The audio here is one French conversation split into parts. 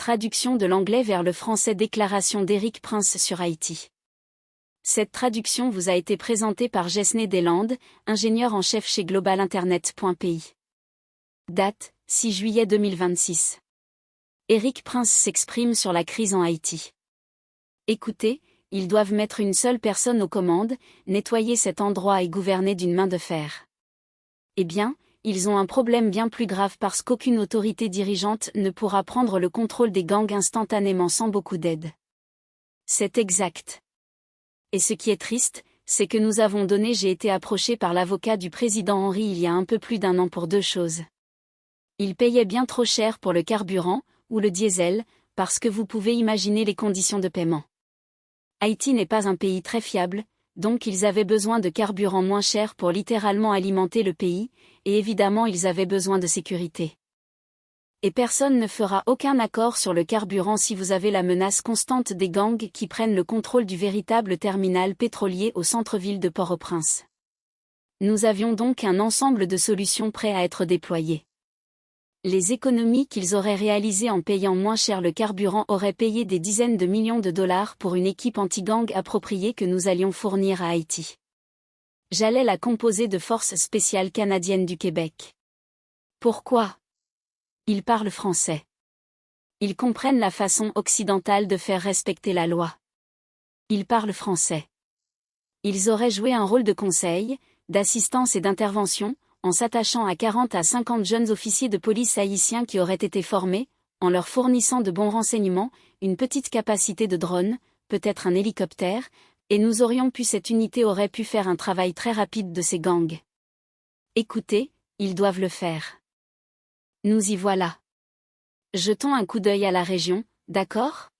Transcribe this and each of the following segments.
Traduction de l'anglais vers le français. Déclaration d'Eric Prince sur Haïti. Cette traduction vous a été présentée par Jesné Deslandes, ingénieur en chef chez globalinternet.pi. Date, 6 juillet 2026. Eric Prince s'exprime sur la crise en Haïti. Écoutez, ils doivent mettre une seule personne aux commandes, nettoyer cet endroit et gouverner d'une main de fer. Eh bien, ils ont un problème bien plus grave parce qu'aucune autorité dirigeante ne pourra prendre le contrôle des gangs instantanément sans beaucoup d'aide. C'est exact. Et ce qui est triste, c'est que j'ai été approché par l'avocat du président Henry il y a un peu plus d'un an pour deux choses. Il payait bien trop cher pour le carburant, ou le diesel, parce que vous pouvez imaginer les conditions de paiement. Haïti n'est pas un pays très fiable, donc ils avaient besoin de carburant moins cher pour littéralement alimenter le pays, et évidemment ils avaient besoin de sécurité. Et personne ne fera aucun accord sur le carburant si vous avez la menace constante des gangs qui prennent le contrôle du véritable terminal pétrolier au centre-ville de Port-au-Prince. Nous avions donc un ensemble de solutions prêtes à être déployées. Les économies qu'ils auraient réalisées en payant moins cher le carburant auraient payé des dizaines de millions de dollars pour une équipe anti-gang appropriée que nous allions fournir à Haïti. J'allais la composer de forces spéciales canadiennes du Québec. Pourquoi ? Ils parlent français. Ils comprennent la façon occidentale de faire respecter la loi. Ils parlent français. Ils auraient joué un rôle de conseil, d'assistance et d'intervention, en s'attachant à 40 à 50 jeunes officiers de police haïtiens qui auraient été formés, en leur fournissant de bons renseignements, une petite capacité de drone, peut-être un hélicoptère, et cette unité aurait pu faire un travail très rapide de ces gangs. Écoutez, ils doivent le faire. Nous y voilà. Jetons un coup d'œil à la région, d'accord ?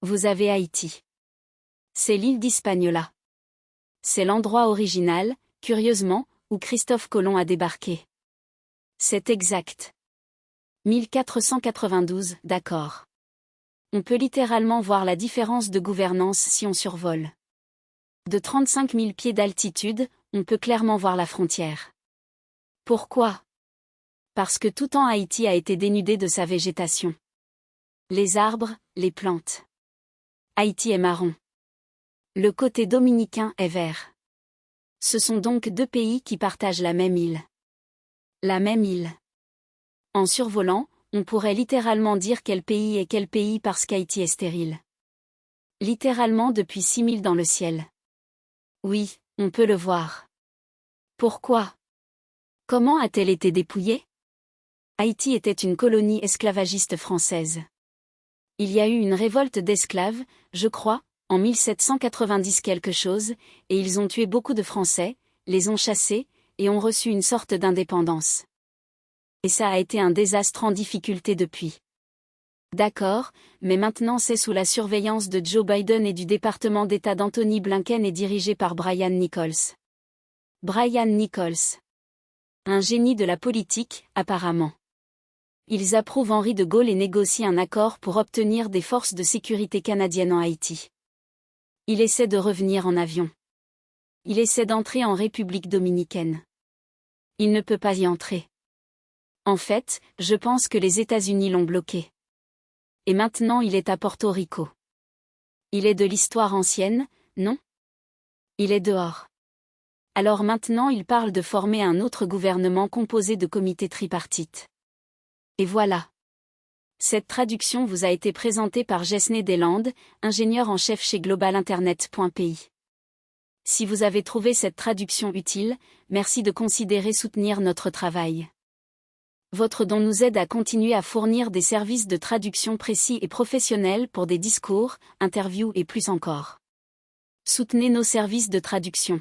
Vous avez Haïti. C'est l'île d'Hispaniola. C'est l'endroit original, curieusement, où Christophe Colomb a débarqué. C'est exact. 1492, d'accord. On peut littéralement voir la différence de gouvernance si on survole. De 35 000 pieds d'altitude, on peut clairement voir la frontière. Pourquoi ? Parce que tout en Haïti a été dénudé de sa végétation. Les arbres, les plantes. Haïti est marron. Le côté dominicain est vert. Ce sont donc deux pays qui partagent la même île. La même île. En survolant, on pourrait littéralement dire quel pays est quel pays parce qu'Haïti est stérile. Littéralement depuis 6000 dans le ciel. Oui, on peut le voir. Pourquoi ? Comment a-t-elle été dépouillée ? Haïti était une colonie esclavagiste française. Il y a eu une révolte d'esclaves, je crois, en 1790 quelque chose, et ils ont tué beaucoup de Français, les ont chassés, et ont reçu une sorte d'indépendance. Et ça a été un désastre en difficulté depuis. D'accord, mais maintenant c'est sous la surveillance de Joe Biden et du département d'État d'Anthony Blinken et dirigé par Brian Nichols. Brian Nichols. Un génie de la politique, apparemment. Ils approuvent Henri de Gaulle et négocient un accord pour obtenir des forces de sécurité canadiennes en Haïti. Il essaie de revenir en avion. Il essaie d'entrer en République dominicaine. Il ne peut pas y entrer. En fait, je pense que les États-Unis l'ont bloqué. Et maintenant il est à Porto Rico. Il est de l'histoire ancienne, non ? Il est dehors. Alors maintenant il parle de former un autre gouvernement composé de comités tripartites. Et voilà. Cette traduction vous a été présentée par Jesné Deslandes, ingénieur en chef chez globalinternet.pi. Si vous avez trouvé cette traduction utile, merci de considérer soutenir notre travail. Votre don nous aide à continuer à fournir des services de traduction précis et professionnels pour des discours, interviews et plus encore. Soutenez nos services de traduction.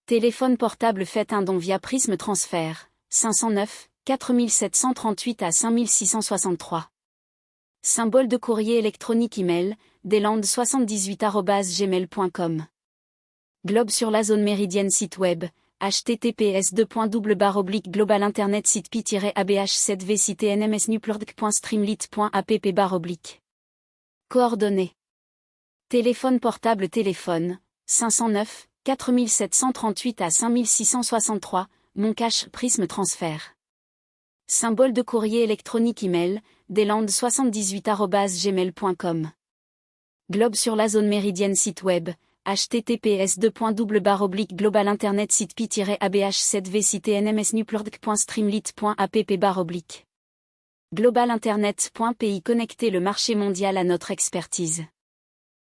Téléphone portable, faites un don via Prisme Transfert, 509 4738 à 5663. Symbole de courrier électronique email, deslandes78@gmail.com. Globe sur la zone méridienne site web, https://globalinternet site pi-abh7v site nmsnuplorg.streamlit.app/. Coordonnées. Téléphone portable, téléphone, 509 4738 à 5663, Moncache Prisme Transfert. Symbole de courrier électronique email, deslandes78@gmail.com. Globe sur la zone méridienne site web, https://globalinternet site pi-abh7v site nmsnuplordc.streamlit.app/. Globalinternet.pi connecter le marché mondial à notre expertise.